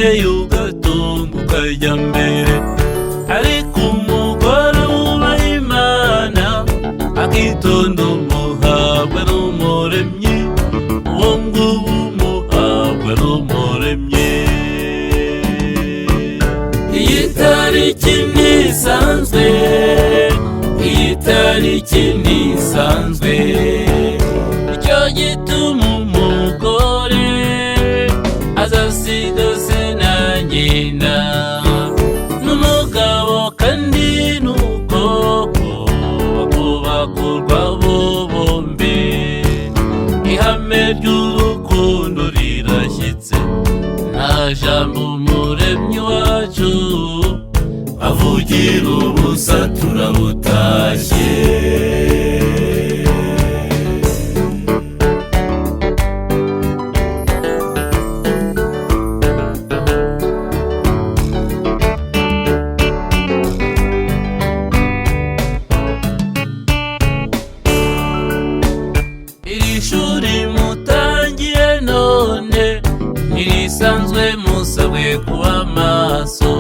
umubyeyi ugatunga ukajya mbere, ariko umugore wubaha Imana akitonda umuhabwa n'Umuremyi, uwo nguwo umuhabwa n'Umuremyi. Iyi tariki ntisanzwe, iyi tariki ntisanzwe, nicyo gituma umugore azasiga se na nyina n'umugabo, kandi nuko bakubakurwa bo bombi. Ihame ry'urukundo rirashyitse, nta jambo Umuremyi wacu avugira ubusa turabutashye. Iri shuri mutangiye none ntirisanzwe, musabwe kuba maso.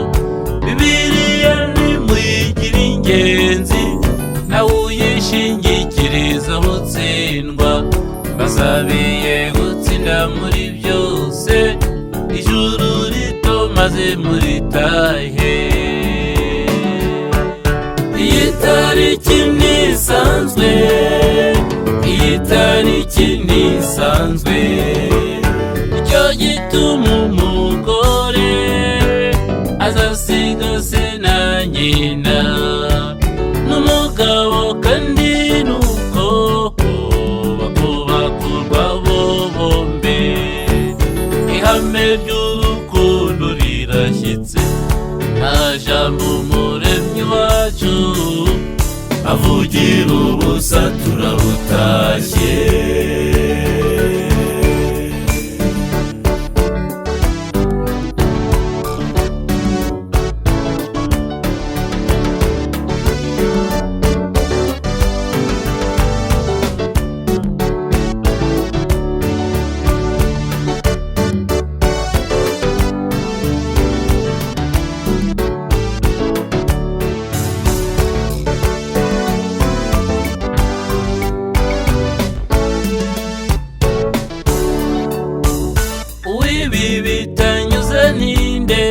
Bibiliya nimuyigire ingenzi, nawe uyishingikirizaho utsindwa. Basabiye gutsinda muri byose, ijuru rito maze muritahe. Iyi tariki ntisanzwe, iyi tariki ntisanzwe, nicyo gituma umugore azasiga se na nyina n'umugabo, kandi nuko bakubakurwa bo bombi. Ihame ry'urukundo rirashyitse, nta jambo Umuremyi wacu avugira ubusa turabutashye. Ibi bitanyuze ninde,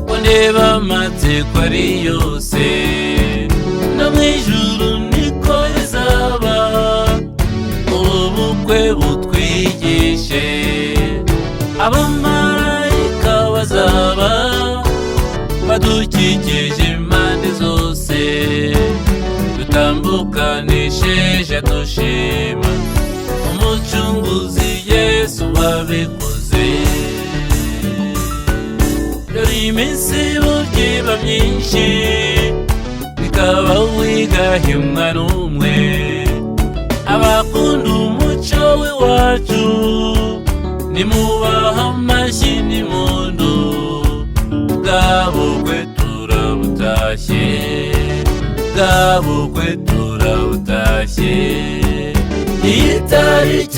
ko ndeba amatsiko ari yose, no mu ijuru niko bizaba. Ubukwe butwigishe, abamarayika bazaba badukikije impande zose, dutambukanisheje dushima Umucunguzi Yesu wabikoze. Dore iminsi burya iba myinshi, bikaba wigahimwa n'umwe. Abakunda umuco w'iwacu nimubaha amashyi n'impundu, bwa bukwe turabutashye, bwa bukwe turabutashye. Iyi tariki